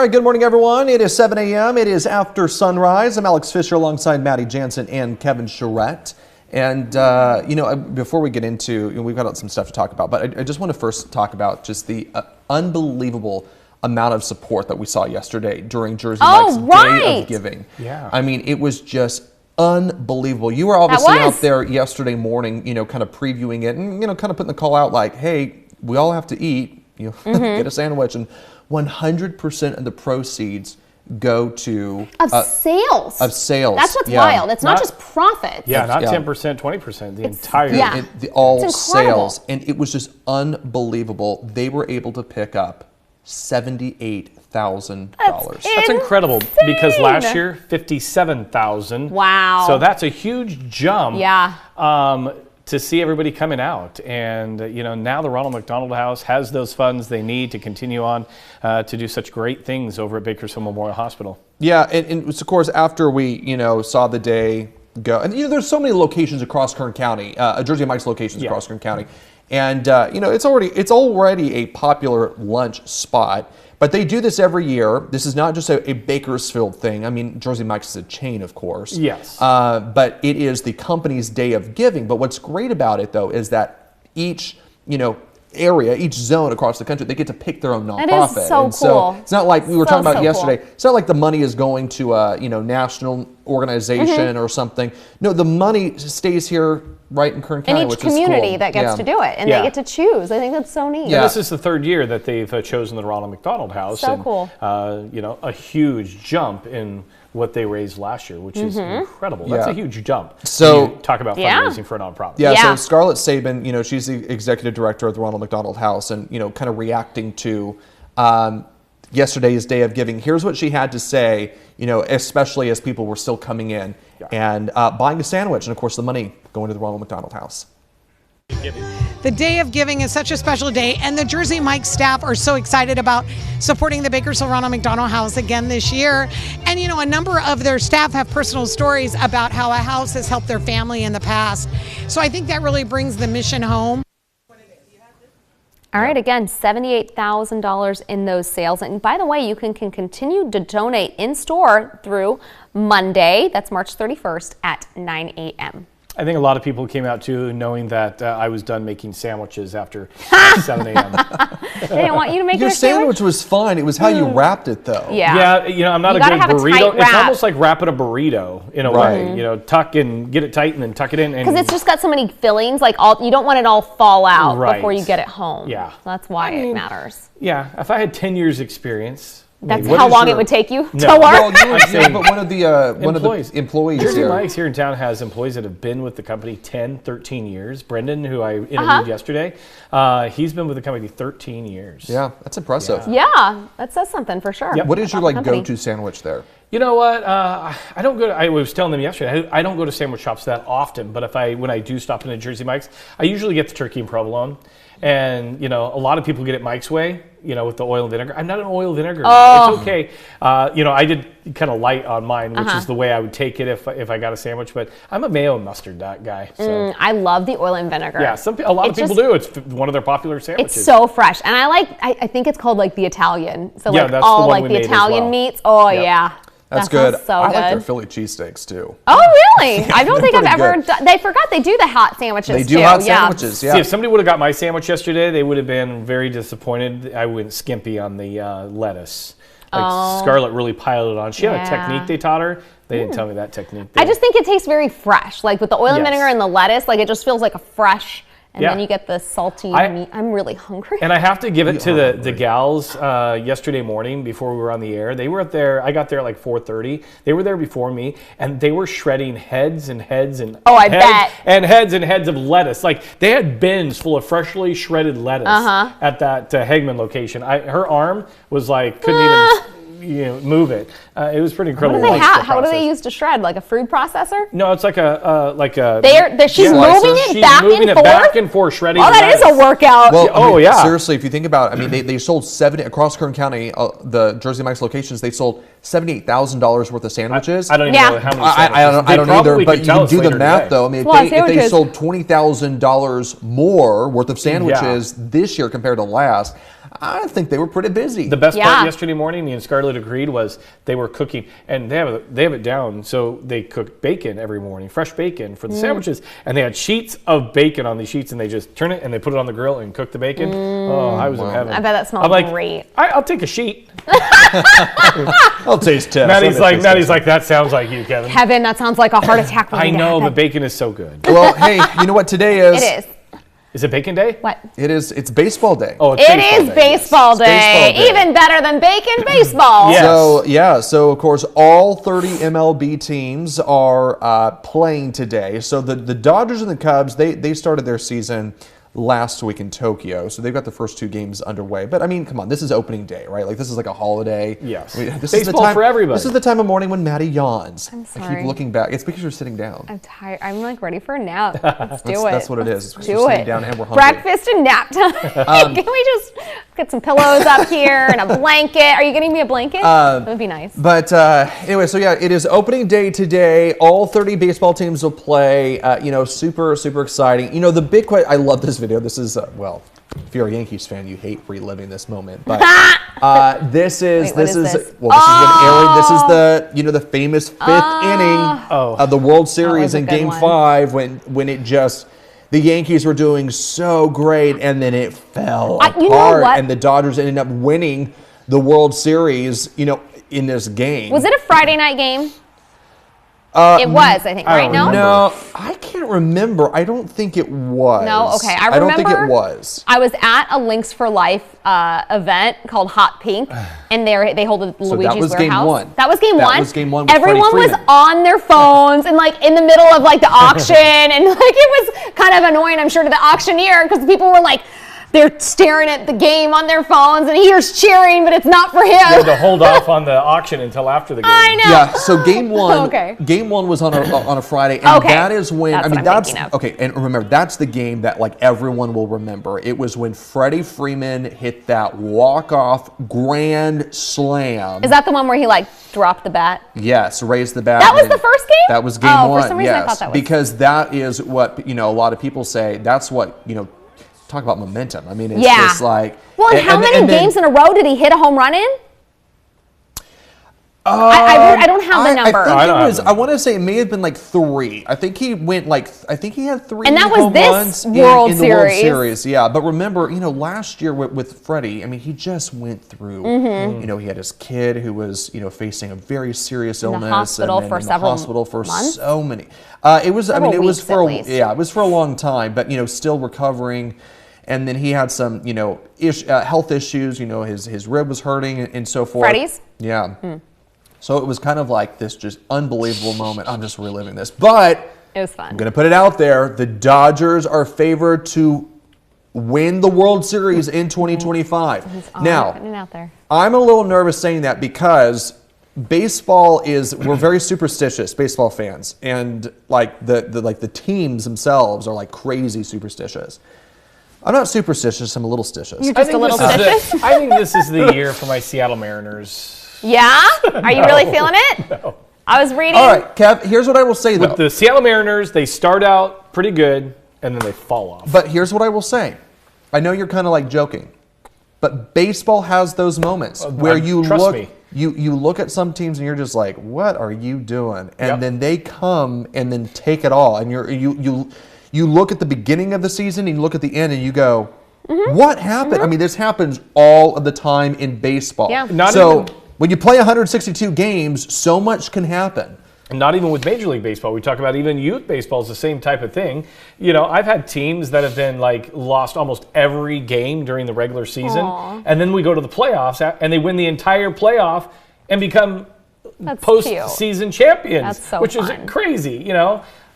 right, good morning, everyone. It is 7 a.m. It is after sunrise. I'm Alex Fisher alongside Maddie Jansen and Kevin Charette. And, before we get into, we've got some stuff to talk about, but I just want to first talk about just the unbelievable amount of support that we saw yesterday during Jersey Mike's Day of Giving. Yeah. I mean, it was just unbelievable. You were obviously out there yesterday morning, kind of previewing it and, kind of putting the call out like, hey, we all have to eat, get a sandwich. And 100% of the proceeds go to sales. Of sales. That's what's wild. It's not just profits. Yeah, not 10%, 20%. The entire all sales. And it was just unbelievable. They were able to pick up $78,000. That's incredible because last year $57,000. Wow. So that's a huge jump. Yeah. To see everybody coming out, and now the Ronald McDonald House has those funds they need to continue on to do such great things over at Bakersfield Memorial Hospital. Yeah, and of course after we saw the day go, and there's so many locations across Kern County, Jersey Mike's locations across Kern County, and it's already a popular lunch spot. But they do this every year. This is not just a Bakersfield thing. I mean, Jersey Mike's is a chain, of course. Yes. But it is the company's day of giving. But what's great about it, though, is that each, area, each zone across the country, they get to pick their own nonprofit. That is so cool. So it's not like we were talking about yesterday. Cool. It's not like the money is going to a national organization or something. No, the money stays here right in Kern County, in each community that gets to do it, and they get to choose. I think that's so neat. Yeah, this is the third year that they've chosen the Ronald McDonald House. So cool. A huge jump in what they raised last year, which is incredible. That's a huge jump. So you talk about fundraising for a nonprofit. Yeah, so Scarlett Sabin, she's the executive director of the Ronald McDonald House, and kind of reacting to yesterday's Day of Giving. Here's what she had to say, especially as people were still coming in and buying a sandwich, and of course the money going to the Ronald McDonald House. The Day of Giving is such a special day, and the Jersey Mike staff are so excited about supporting the Bakersfield Ronald McDonald House again this year. And a number of their staff have personal stories about how a house has helped their family in the past. So I think that really brings the mission home. All right, again, $78,000 in those sales. And by the way, you can continue to donate in store through Monday. That's March 31st at 9 a.m. I think a lot of people came out too knowing that I was done making sandwiches after 7 a.m. They didn't want you to make your a sandwich? was fine. It was how you wrapped it, though. Yeah. Yeah, I'm not a good burrito. It's almost like wrapping a burrito in a way. Tuck and get it tight and then tuck it in. Because it's just got so many fillings. Like you don't want it all fall out before you get it home. Yeah. So that's why it matters. Yeah. If I had 10 years experience. That's how long it would take you to work? Well, but one of the employees Jersey here. Mike's here in town has employees that have been with the company 10, 13 years. Brendan, who I interviewed yesterday, he's been with the company 13 years. Yeah, that's impressive. Yeah, that says something for sure. Yep. What is your go-to sandwich there? You know what? I don't go to, I was telling them yesterday, I don't go to sandwich shops that often, but when I do stop in at Jersey Mike's, I usually get the turkey and provolone. And, a lot of people get it Mike's way, with the oil and vinegar. I'm not an oil vinegar guy. It's okay. I did kind of light on mine, which is the way I would take it if I got a sandwich. But I'm a mayo and mustard guy. So. I love the oil and vinegar. Yeah, a lot of people do. It's one of their popular sandwiches. It's so fresh. And I think it's called the Italian. So that's all the one we the made Italian as well. meats. Oh, yeah. That's good. So I good. like their Philly cheesesteaks too. Oh, really? I don't think I've pretty ever done. They forgot they do the hot sandwiches too. They do hot sandwiches, yeah. See, if somebody would have got my sandwich yesterday, they would have been very disappointed. I went skimpy on the lettuce. Scarlett really piled it on. She had a technique they taught her. They didn't tell me that technique. I just think it tastes very fresh. Like with the oil and vinegar and the lettuce, it just feels like a fresh. And then you get the salty meat. I'm really hungry. And I have to give it to the gals yesterday morning before we were on the air. They were there. I got there at 4:30. They were there before me, and they were shredding heads and heads and heads and heads of lettuce. They had bins full of freshly shredded lettuce at that Hegman location. Her arm was couldn't even. Move it. It was pretty incredible. How do they use to shred? Like a food processor? No, it's like a. She's moving it back and forth, shredding. Oh, that is a workout. Well, seriously, if you think about it, they sold across Kern County, the Jersey Mike's locations. They sold $78,000 worth of sandwiches. I don't even know how many. I don't either. But you can do the math though. I mean, if they sold $20,000 more worth of sandwiches this year compared to last. I think they were pretty busy. The best part yesterday morning, me and Scarlett agreed, was they were cooking, and they have it down. So they cook bacon every morning, fresh bacon for the sandwiches, and they had sheets of bacon on these sheets, and they just turn it and they put it on the grill and cook the bacon. Oh, I was in heaven. I bet that smells great. I'll take a sheet. I'll taste test. Maddie's like, that sounds like you, Kevin. Kevin, that sounds like a heart attack. I know, but bacon is so good. Well, hey, you know what today is? It is. Is it bacon day? What? It is. It's baseball day. Oh, it's baseball day. Even better than bacon baseball. Yes. So of course, all 30 MLB teams are playing today. So the Dodgers and the Cubs, they started their season last week in Tokyo, so they've got the first 2 games underway. But I mean, come on, this is opening day, right? Like, this is like a holiday. Yes. I mean, this Baseball is the time, for everybody. This is the time of morning when Maddie yawns. I'm I sorry. keep looking back. It's because you're sitting down. I'm tired. I'm like ready for a nap. Let's do it. That's what it is. It's because Do you're sitting it. down and we're hungry. Breakfast and nap time. Can we just get some pillows up here and a blanket? Are you getting me a blanket? That would be nice. But anyway, so yeah, it is opening day today. All 30 baseball teams will play. Super, super exciting. You know, the big question, I love this video. This is, well, if you're a Yankees fan, you hate reliving this moment. But this is Wait, this is getting aired. This is the famous 5th inning of the World Series in Game 5 when it just, the Yankees were doing so great and then it fell apart, you know what? and the Dodgers ended up winning the World Series, in this game. Was it a Friday night game? It was, I think, right? No, I can't remember. I don't think it was. No? Okay. I don't think it was. I was at a Links for Life event called Hot Pink, and they hold a Luigi's that was Warehouse. game 1. That was game 1? That was game 1 with Everyone Freddie was Freeman. on their phones and like in the middle of like the auction, and like it was kind of annoying, I'm sure, to the auctioneer, because people were like, they're staring at the game on their phones, and he hears cheering, but it's not for him. They had to hold off on the auction until after the game. I know. Yeah, so game 1, Okay. game 1 was on a Friday, and that is when That's what I'm thinking of. okay. And remember, that's the game that like everyone will remember. It was when Freddie Freeman hit that walk-off grand slam. Is that the one where he like dropped the bat? Yes, raised the bat. That was the first game? That was game 1. For some reason yes, I thought that was. because that is what a lot of people say. That's what talk about momentum. I mean, it's Yeah. just like. Well, and how many games in a row did he hit a home run in? I don't have the number. I want to say it may have been like 3. I think he went I think he had 3 And that was home this runs World in the World Series. Series. Yeah, but remember, last year with Freddie, I mean, he just went through, Mm-hmm. he had his kid who was, facing a very serious illness. hospital and for in the several hospital for months? so many. It was Weeks, for at least. it was for a long time, but still recovering. And then he had some, health issues. His rib was hurting and so forth. Freddie's? Yeah. So it was kind of like this just unbelievable moment. I'm just reliving this. But It was fun. I'm going to put it out there. The Dodgers are favored to win the World Series in 2025. Now, Putting it out there. I'm a little nervous saying that because we're very superstitious, baseball fans. And like the teams themselves are like crazy superstitious. I'm not superstitious, I'm a little stitious. You're just a little stitious? I think this is the year for my Seattle Mariners. Yeah? Are you really feeling it? No. I was reading. All right, Kev, here's what I will say, though. With the Seattle Mariners, they start out pretty good, and then they fall off. But here's what I will say. I know you're kind of like joking, but baseball has those moments where you trust me. You look at some teams and you're just like, what are you doing? And then they come and then take it all. And you look at the beginning of the season and you look at the end and you go, what happened? I mean, this happens all of the time in baseball. Yeah. When you play 162 games, so much can happen. And not even with Major League Baseball. We talk about even youth baseball is the same type of thing. I've had teams that have been lost almost every game during the regular season. Aww. And then we go to the playoffs and they win the entire playoff and become postseason champions. That's so which fun. is crazy,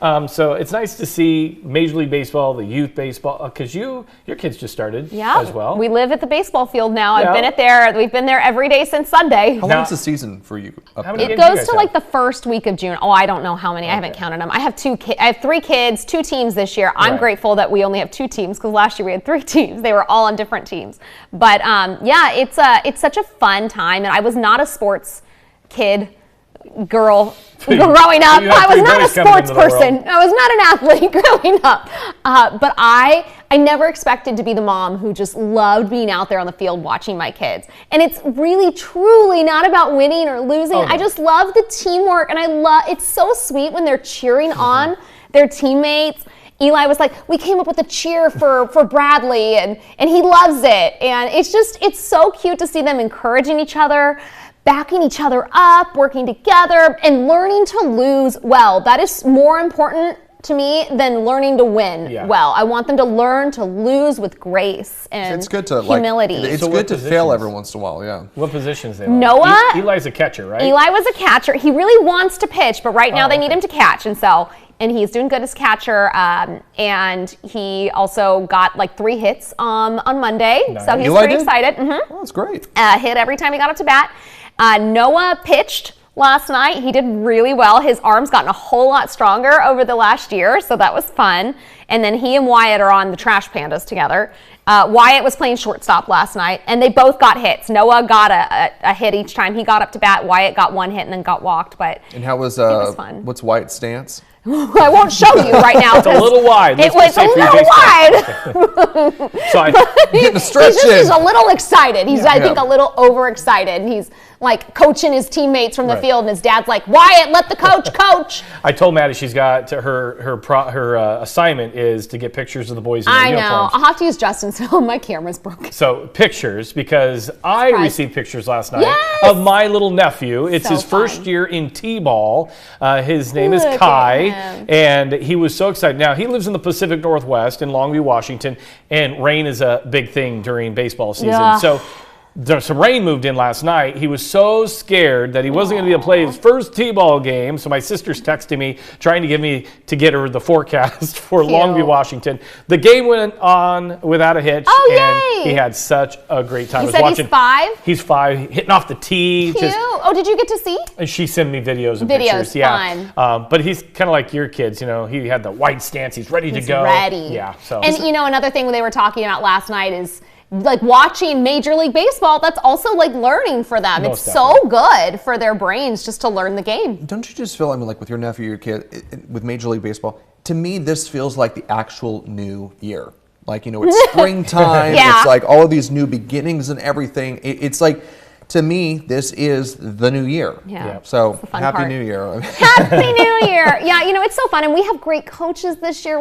So it's nice to see Major League Baseball, the youth baseball, because your kids just started as well. We live at the baseball field now. Yeah. I've been there. We've been there every day since Sunday. How long is the season for you up How there? many It games do you goes guys to have? the first week of June. Oh, I don't know how many. I haven't counted them. I have I have 3 kids, 2 teams this year. I'm Right. grateful that we only have 2 teams because last year we had 3 teams. They were all on different teams. But it's such a fun time. And I was not a sports girl growing up. You have I was 3 not a boys coming sports into the world. person. I was not an athlete growing up. But I I never expected to be the mom who just loved being out there on the field watching my kids. And it's really, truly not about winning or losing. Oh, no. I just love the teamwork, and it's so sweet when they're cheering on their teammates. Eli was like, we came up with a cheer for Bradley, and he loves it. And it's so cute to see them encouraging each other, backing each other up, working together, and learning to lose well. That is more important to me than learning to win well. I want them to learn to lose with grace and it's good to humility. It's good to fail every once in a while. Yeah. What positions they Noah. Eli's a catcher, right? Eli was a catcher. He really wants to pitch, but right now they need him to catch, and he's doing good as catcher. And he also got like 3 hits on Monday, so he's Eli pretty did? excited. Oh, that's great. Hit every time he got up to bat. Noah pitched last night. He did really well. His arm's gotten a whole lot stronger over the last year, so that was fun. And then he and Wyatt are on the Trash Pandas together. Wyatt was playing shortstop last night, and they both got hits. Noah got a hit each time he got up to bat. Wyatt got 1 hit and then got walked. But And how was fun. what's Wyatt's stance? I won't show you right now. It's a little wide. It was a little wide. So Getting a stretch He's in. a little excited. I think, a little overexcited. He's like coaching his teammates from the field, and his dad's like, Wyatt, let the coach coach. I told Maddie she's got her assignment is to get pictures of the boys in their uniforms. I know. I'll have to use Justin's phone. My camera's broken. So pictures, because I received pictures last night Yes! of my little nephew. It's So his first fun. year in T-ball. His name is Look at Kai, him. and he was so excited. Now, he lives in the Pacific Northwest in Longview, Washington, and rain is a big thing during baseball season. Yeah. So some rain moved in last night. He was so scared that he wasn't going to be able to play his first T-ball game. So my sister's texting me, trying to get her the forecast for Longview, Washington. The game went on without a hitch, and yay! he had such a great time. You said he's 5? He's 5, hitting off the tee. Cute. Did you get to see? And she sent me videos and pictures. Yeah, but he's kind of like your kids. You know, he had the white stance. He's ready to go. Ready. Yeah. So. And another thing they were talking about last night is like watching Major League Baseball. That's also like learning for them. Most it's so good for their brains just to learn the game. Don't you just feel, like with your nephew, your kid, with Major League Baseball, to me, this feels like the actual new year. Like, it's springtime. Yeah. It's like all of these new beginnings and everything. It's like, to me, this is the new year. Yeah. So, That's the fun Happy part. New Year. Happy New Year. Yeah, it's so fun. And we have great coaches this year,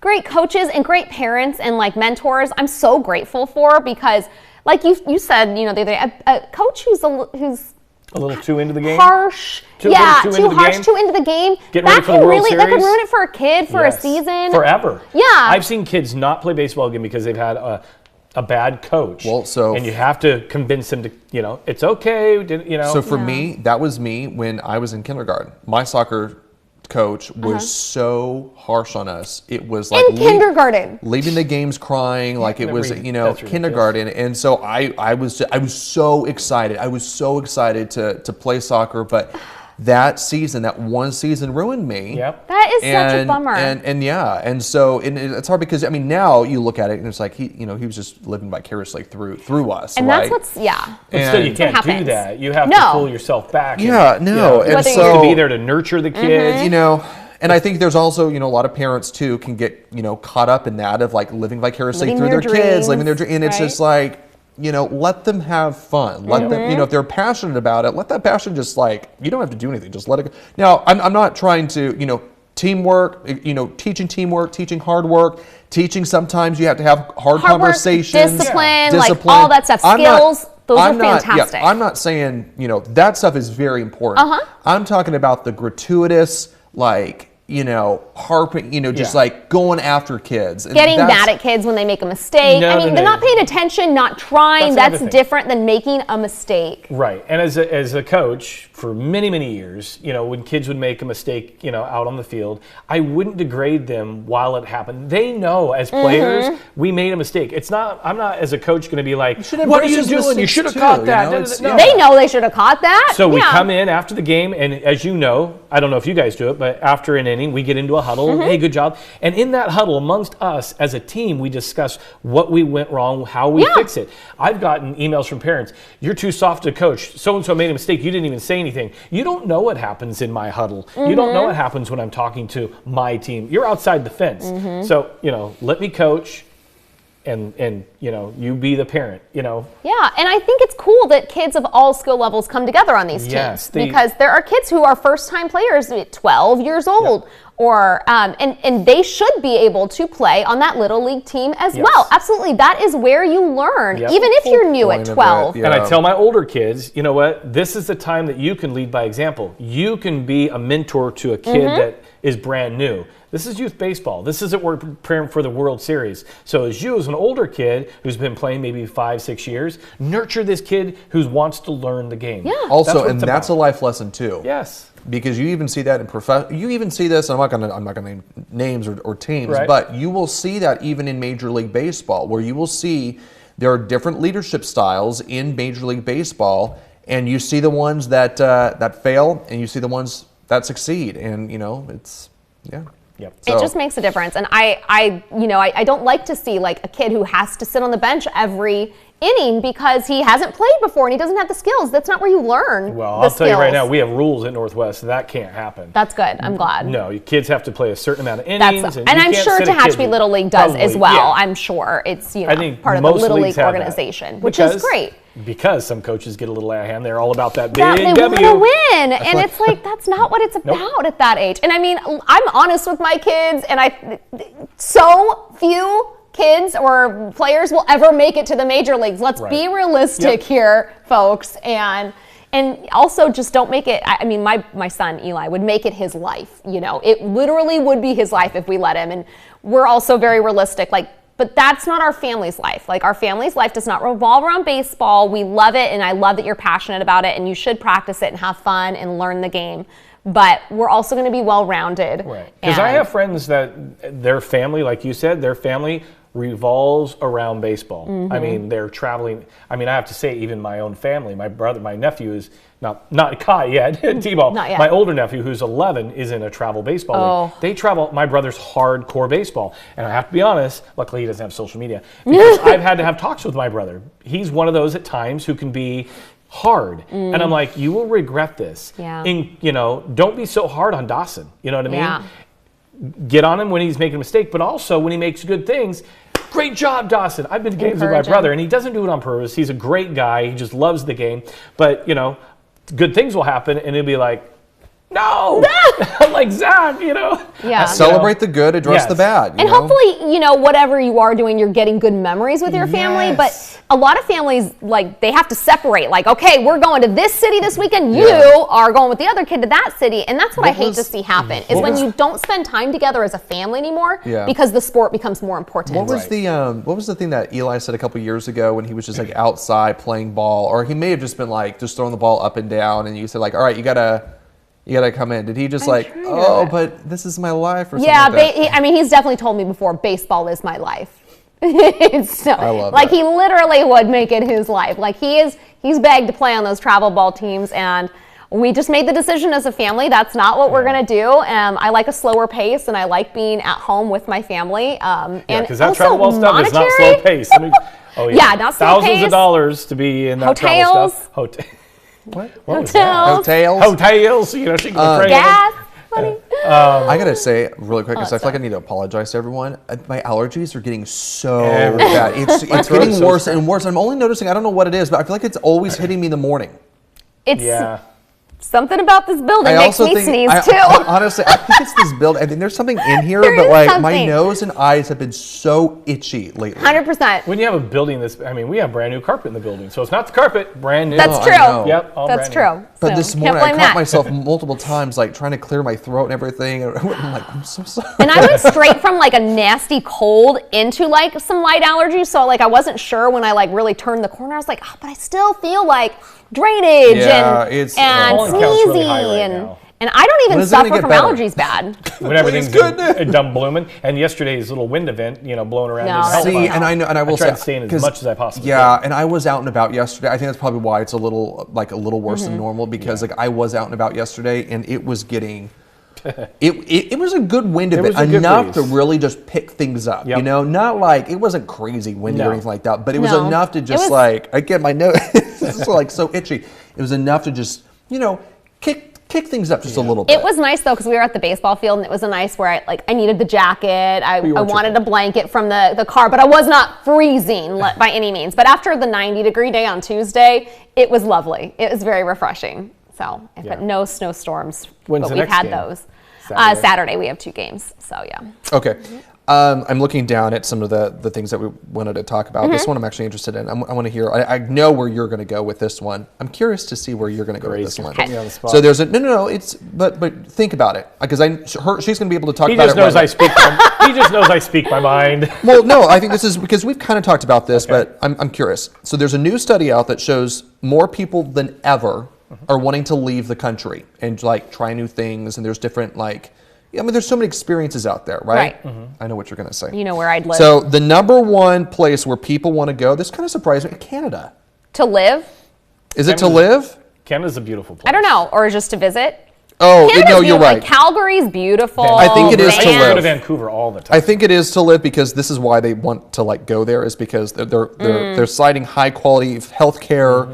great coaches and great parents and like mentors I'm so grateful for, because like you said, the other day, a coach who's a little too into the game? Harsh. Too harsh, game? too into the game. Getting ready for the World That could Series? ruin it for a kid for a season. Forever. Yeah. I've seen kids not play baseball again because they've had a bad coach. And you have to convince them to, it's okay. So for me, that was me when I was in kindergarten. My soccer coach was so harsh on us. It was like in kindergarten, leaving the games crying, like it was, kindergarten. And so I was so excited. I was so excited to play soccer, but that season, that one season ruined me. Yep. That is such a bummer. And so it's hard because now you look at it and it's like he was just living vicariously through us, and right? that's But still, you can't do that. You have to pull yourself back. Yeah, no. And so you have to be there to nurture the kids. And I think there's also, a lot of parents too can get, caught up in that of like living vicariously through their kids, living their dreams, and it's just like, let them have fun. Let them, if they're passionate about it, let that passion just like, you don't have to do anything. Just let it go. Now, I'm not trying to, teamwork, teaching hard work, teaching sometimes you have to have hard conversations. Work, discipline, like all that stuff, skills. Those are fantastic. I'm not saying, that stuff is very important. I'm talking about the gratuitous, like, harping, just like going after kids. And getting mad at kids when they make a mistake. They're not paying attention, not trying. That's different than making a mistake. Right. And as a coach for many, many years, when kids would make a mistake, out on the field, I wouldn't degrade them while it happened. They know as players, we made a mistake. I'm not as a coach going to be like, what are you doing? You should have caught that. No. They know they should have caught that. So we come in after the game, and as you know, I don't know if you guys do it, but after an inning, we get into a huddle. Hey, good job. And in that huddle, amongst us as a team, we discuss what we went wrong, how we fix it. I've gotten emails from parents. You're too soft to coach. So-and-so made a mistake. You didn't even say anything. You don't know what happens in my huddle. You don't know what happens when I'm talking to my team. You're outside the fence. So, let me coach. and you be the parent. Yeah, and I think it's cool that kids of all skill levels come together on these teams, Yes, because there are kids who are first-time players at 12 years old, or and they should be able to play on that little league team as well. Absolutely, that is where you learn, even if you're new at 12. And I tell my older kids, you know what? This is the time that you can lead by example. You can be a mentor to a kid that is brand new. This is youth baseball. This isn't we're preparing for the World Series. So as an older kid who's been playing maybe 5-6 years, nurture this kid who wants to learn the game. Yeah. Also, that's a life lesson too. Yes. Because you even see that in you even see this. I'm not gonna name names or teams, Right. but you will see that even in Major League Baseball, where you will see there are different leadership styles in Major League Baseball, and you see the ones that fail, and you see the ones that succeed, and it's Yep. It just makes a difference. And I don't like to see like a kid who has to sit on the bench every inning because he hasn't played before and he doesn't have the skills. That's not where you learn. Well, I'll tell you right now, we have rules at Northwest. That can't happen. That's good. I'm glad. No, your kids have to play a certain amount of innings. And I'm sure Tehachapi Little League does as well. I'm sure it's I think part of the Little League have organization, which is great. Because some coaches get a little out of hand. They're all about that big They W. want to win. And it's like, that's not what it's about at that age. And I mean, I'm honest with my kids, and so few kids or players will ever make it to the major leagues. Let's be realistic here, folks. And also just don't make it, I mean, my son Eli would make it his life. It literally would be his life if we let him. And we're also very realistic. But that's not our family's life. Our family's life does not revolve around baseball. We love it, and I love that you're passionate about it, and you should practice it and have fun and learn the game. But we're also going to be well-rounded. Right. Because I have friends that their family, like you said, their family revolves around baseball. I mean, they're traveling. I mean, I have to say, even my own family, my nephew is not Kai yet, T-ball. Not yet. My older nephew, who's 11, is in a travel baseball league. They travel. My brother's hardcore baseball, and I have to be honest. Luckily, he doesn't have social media because I've had to have talks with my brother. He's one of those at times who can be hard, and I'm like, you will regret this. Yeah. And don't be so hard on Dawson. You know what I mean? Yeah. Get on him when he's making a mistake, but also when he makes good things. Great job, Dawson. I've been to games with my brother, and he doesn't do it on purpose. He's a great guy. He just loves the game. But, good things will happen, and he'll be like, no! Like Zach, Yeah. Celebrate the good, address the bad. And hopefully, whatever you are doing, you're getting good memories with your family. But a lot of families, they have to separate. Okay, we're going to this city this weekend. You are going with the other kid to that city. And that's what I hate to see happen, is when you don't spend time together as a family anymore because the sport becomes more important. What was the thing that Eli said a couple years ago when he was just outside playing ball, or he may have just been just throwing the ball up and down, and you said all right, you gotta come in. Did he just but this is my life or something? Yeah, he's definitely told me before, baseball is my life. So, I love that. He literally would make it his life. He's begged to play on those travel ball teams, and we just made the decision as a family that's not what we're gonna do. I like a slower pace, and I like being at home with my family. Because that travel ball stuff is not slow pace. Not slow thousands pace. of dollars to be in that travel stuff. What was that? Hotels. She can pray. Gas. I gotta say really quick, because I feel like I need to apologize to everyone. My allergies are getting so bad. It's getting worse and worse. I'm only noticing, I don't know what it is, but I feel like it's always hitting me in the morning. It's something about this building makes me sneeze too. Honestly, I think it's this building. I think there's something in here, but my nose and eyes have been so itchy lately. 100%. When you have a building we have brand new carpet in the building, so it's not the carpet, brand new. That's true. Yep, all That's brand true. But So, this morning I caught myself multiple times trying to clear my throat and everything. And I'm so sorry. And I went straight from a nasty cold into some light allergies. So I wasn't sure when I really turned the corner. I was like, but I still feel drainage and sneezy really and I don't even suffer from allergies bad. When everything's done blooming, and yesterday's little wind event, blowing around. No. See, and I will try say, to stay in as much as I possibly can. can. And I was out and about yesterday. I think that's probably why it's a little worse than normal, because I was out and about yesterday, and it was getting. It was a good wind event, enough to really just pick things up. Yep. Not it wasn't crazy windy or anything like that, but it was enough to just again, my nose is so itchy. It was enough to just kick kick things up just a little bit. It was nice though because we were at the baseball field and it was a nice where I needed the jacket. I wanted a blanket from the car, but I was not freezing by any means. But after the 90-degree day on Tuesday, it was lovely. It was very refreshing. So no snowstorms, but we've had those. Saturday we have 2 games. So yeah. Okay. I'm looking down at some of the things that we wanted to talk about. This one I'm actually interested in. I want to hear. I know where you're going to go with this one. I'm curious to see where you're going to go with this one. Okay. So there's a no. It's but think about it because she's going to be able to talk about it. He just knows I speak my mind. Well, no, I think this is because we've kind of talked about this, but I'm curious. So there's a new study out that shows more people than ever are wanting to leave the country and like try new things, and there's different like. I mean, there's so many experiences out there, right? I know what you're going to say. You know where I'd live. So the number one place where people want to go, this kind of surprised me, Canada. To live? Is it to live? Canada's a beautiful place. I don't know. Or just to visit? Oh, no, you're right. Like Calgary's beautiful. I think it is to live. I go to Vancouver all the time. I think it is to live because this is why they want to like go there is because they're citing high quality health care.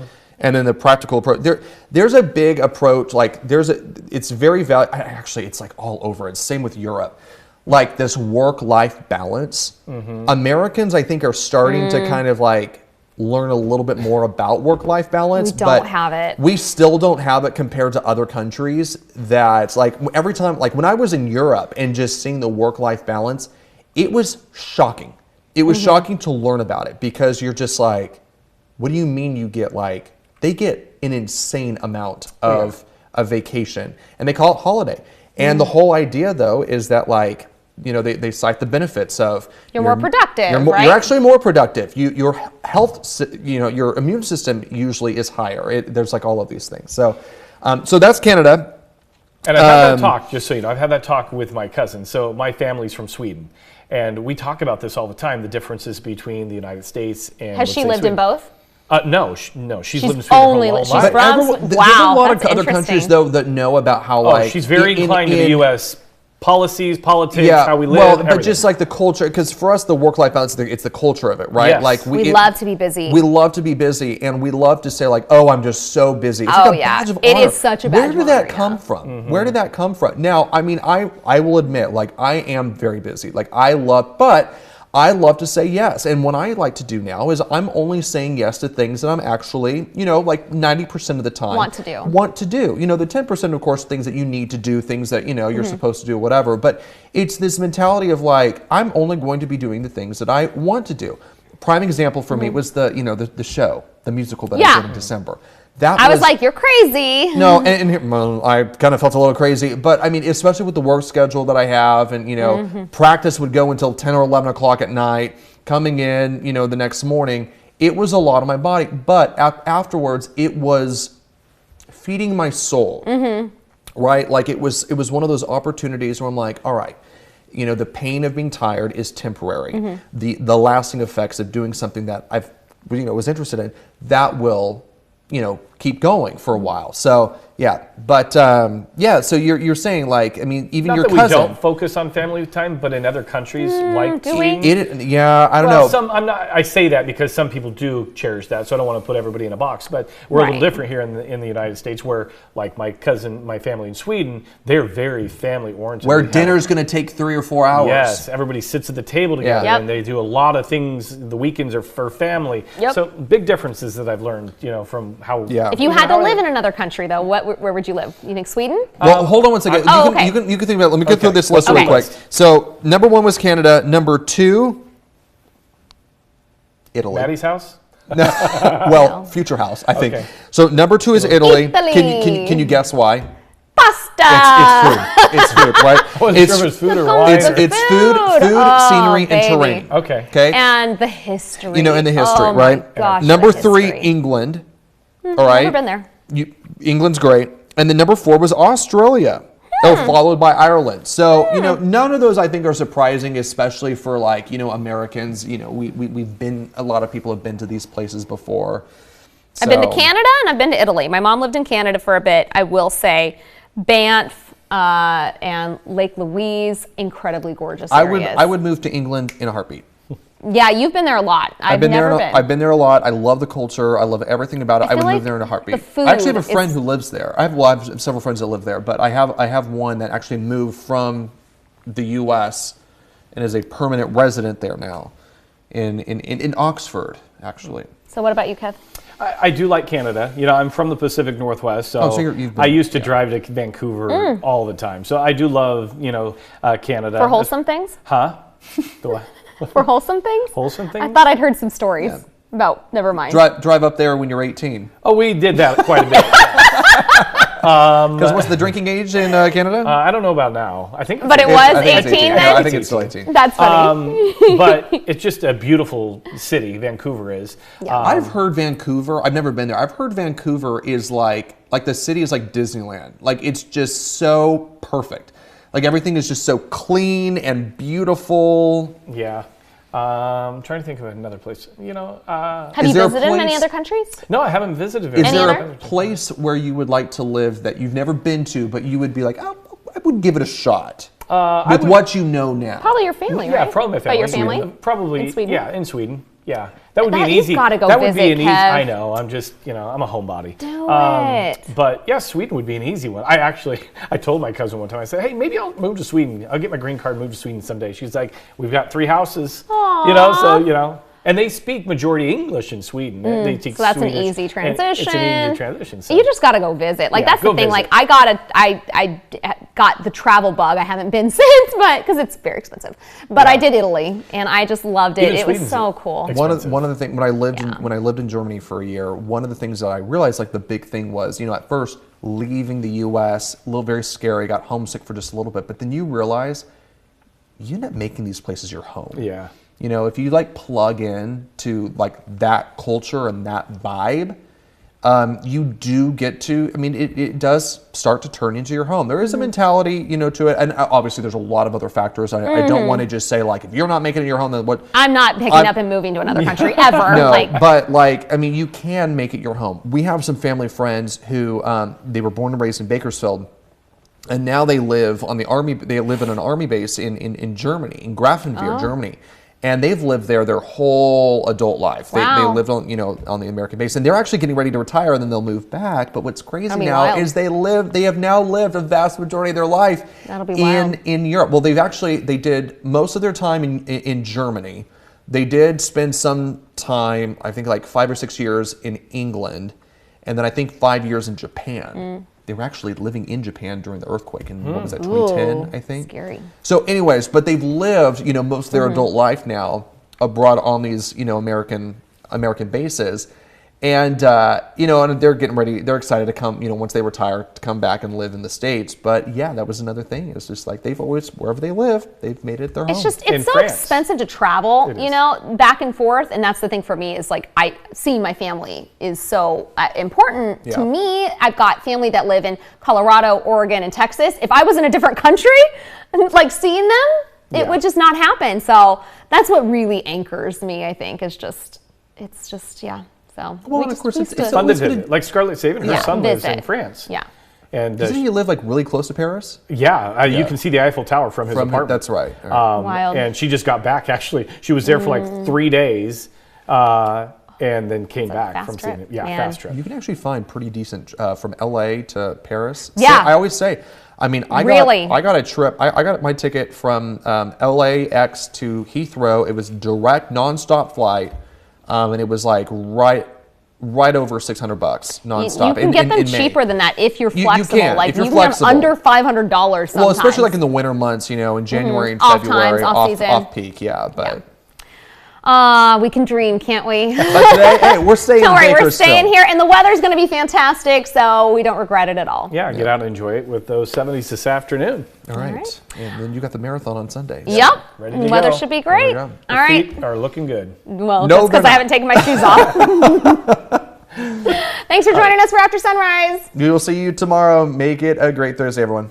And then the practical approach. There's a big approach. Like it's very actually, it's like all over. It's same with Europe. Like this work-life balance. Americans, I think, are starting to kind of like learn a little bit more about work-life balance. We don't have it. We still don't have it compared to other countries. That's like every time, like when I was in Europe and just seeing the work-life balance, it was shocking. It was shocking to learn about it because you're just like, what do you mean you get like? They get an insane amount of a vacation, and they call it holiday. And the whole idea, though, is that like, you know, they cite the benefits of you're more productive, right? You're actually more productive. Your health, you know, your immune system usually is higher. There's like all of these things. So, so that's Canada. And I've had that talk, just so you know, I've had that talk with my cousin. So my family's from Sweden, and we talk about this all the time, the differences between the United States and Has she lived in both? No, she's lived in Sweden her whole life. There's a lot of other countries though that know about how like she's very inclined to the U.S. policies, politics, how we live. Well, but just like the culture, because for us the work-life balance, it's the culture of it, right? Yes. Like we love to be busy. We love to be busy, and we love to say like, "Oh, I'm just so busy." It's like a badge of honor. It is such a badge of honor. Where did that come from? Where did that come from? Now, I mean, I will admit, like I am very busy. Like I love to say yes. And what I like to do now is I'm only saying yes to things that I'm actually, you know, like 90% of the time want to do. You know, the 10%, of course, things that you need to do, things that, you know, you're supposed to do, whatever. But it's this mentality of like, I'm only going to be doing the things that I want to do. Prime example for me was the show, the musical that I did in December. I was like, you're crazy. No, and I kind of felt a little crazy, but I mean, especially with the work schedule that I have, and you know, practice would go until 10 or 11 o'clock at night. Coming in, you know, the next morning, it was a lot on my body. But afterwards, it was feeding my soul, right? Like it was one of those opportunities where I'm like, all right, you know, the pain of being tired is temporary. The lasting effects of doing something that I've, you know, was interested in, that will, you know, keep going for a while. So yeah, but so you're saying like, I mean, even not your that cousin. we don't focus on family time, but in other countries like Sweden, I don't know. I say that because some people do cherish that, so I don't want to put everybody in a box. But we're a little different here in the United States, where like my cousin, my family in Sweden, they're very family oriented. Where dinner's going to take 3 or 4 hours. Yes, everybody sits at the table together, and they do a lot of things. The weekends are for family. So big differences that I've learned, you know, from how. Yeah. If you had to live in another country, though, where would you live? You think Sweden? Well, hold on one second. You can think about it. Let me go through this list really quick. So, number 1 was Canada. Number 2, Italy. Maddie's house? Well, future house, I think. So, number 2 is Italy. Can you guess why? Pasta. It's food, right? It's food or wine. It's food, scenery, and terrain. Okay. And the history. You know, and the history, right? My gosh, number 3, England. All right. Never been there. England's great. And then number 4 was Australia. Followed by Ireland. So, you know, none of those I think are surprising, especially for like, you know, Americans. You know, we've been, a lot of people have been to these places before. So. I've been to Canada and I've been to Italy. My mom lived in Canada for a bit. I will say Banff and Lake Louise, incredibly gorgeous areas. I would move to England in a heartbeat. Yeah, you've been there a lot. I've never been. I've been there a lot. I love the culture. I love everything about it. I would like move there in a heartbeat. the food I actually have a friend who lives there. I have several friends that live there, but I have one that actually moved from the U.S. and is a permanent resident there now, in Oxford, actually. So what about you, Kev? I do like Canada. You know, I'm from the Pacific Northwest, so, I used to drive to Vancouver all the time. So I do love, Canada. For wholesome things? Huh? The what? For wholesome things? Wholesome things? I thought I'd heard some stories about, never mind. Drive up there when you're 18. Oh, we did that quite a bit. Because what's the drinking age in Canada? I don't know about now. I think. But it was 18 then? I think it's still 18. That's funny. But it's just a beautiful city, Vancouver is. Yeah. I've heard Vancouver, I've never been there. I've heard Vancouver is like the city is like Disneyland. Like it's just so perfect. Like everything is just so clean and beautiful. Yeah. I'm trying to think of another place. Have you visited many other countries? No, I haven't visited very Is there other? a place where you would like to live that you've never been to, but you would be like, oh, I would give it a shot with what you know now? Probably your family, right? Yeah, probably my family. But your family? Probably. In Sweden? Yeah, in Sweden. Yeah, that would be an You've easy. gotta go that would visit, be an easy. Kev. I know. I'm just, I'm a homebody. Do it. But yeah, Sweden would be an easy one. I told my cousin one time. I said, hey, maybe I'll move to Sweden. I'll get my green card, and move to Sweden someday. She's like, we've got 3 houses. Aww. And they speak majority English in Sweden. They speak So that's Swedish, an easy and transition. It's an easy transition. So. You just got to go visit. Like Yeah, that's the go thing. visit. Like I got the travel bug. I haven't been since, but because it's very expensive. But I did Italy, and I just loved it. Even It was Sweden's so cool. One of the things when I lived in Germany for a year, one of the things that I realized like the big thing was, at first leaving the U.S. a little very scary, got homesick for just a little bit, but then you realize you end up making these places your home. Yeah. If you plug in to that culture and that vibe, you do get to, it does start to turn into your home. There is a mentality, to it. And obviously there's a lot of other factors. I don't want to just say if you're not making it your home, then what? I'm not picking up and moving to another country ever. No, but you can make it your home. We have some family friends who, they were born and raised in Bakersfield. And now they live on they live in an army base in Germany, in Grafenwehr, Germany. And they've lived there their whole adult life. Wow. They lived on, on the American base, and they're actually getting ready to retire, and then they'll move back. But what's crazy now wild. is they have now lived a vast majority of their life in Europe. Well, they did most of their time in Germany. They did spend some time, I think 5 or 6 years in England, and then I think 5 years in Japan. They were actually living in Japan during the earthquake in, what was that, 2010, I think? Scary. So anyways, but they've lived, most of their adult life now abroad on these, American bases. And, and they're getting ready, they're excited to come, once they retire, to come back and live in the States. But yeah, that was another thing. It's just they've always, wherever they live, they've made it their home. It's so expensive to travel, back and forth. And that's the thing for me is seeing my family is so important to me. I've got family that live in Colorado, Oregon, and Texas. If I was in a different country, seeing them, it would just not happen. So that's what really anchors me, I think, it's just. So of course, it's fun to visit. Like Scarlett Sabin, her son lives in France. Yeah. And doesn't he live really close to Paris? Yeah, you can see the Eiffel Tower from his apartment. That's right. Wild. And she just got back. Actually, she was there for 3 days, and then came back from seeing it. Yeah, fast trip. You can actually find pretty decent from LA to Paris. Yeah. So I always say, I got a trip. I got my ticket from LAX to Heathrow. It was direct, nonstop flight. And it was right over $600 nonstop. You can get them cheaper than that if you're flexible. You can, if you're flexible. Under $500 sometimes. Well, especially in the winter months, in January and February, off peak, but. We can dream, can't we? But today, hey, we're staying. Don't worry, we're staying here, and the weather's going to be fantastic, so we don't regret it at all. Yeah, get out and enjoy it with those 70s this afternoon. All right. And then you got the marathon on Sunday. Yep. Ready to Weather go. should be great. All right. Feet are looking good. Well, that's because I haven't taken my shoes off. Thanks for joining us for After Sunrise. We will see you tomorrow. Make it a great Thursday, everyone.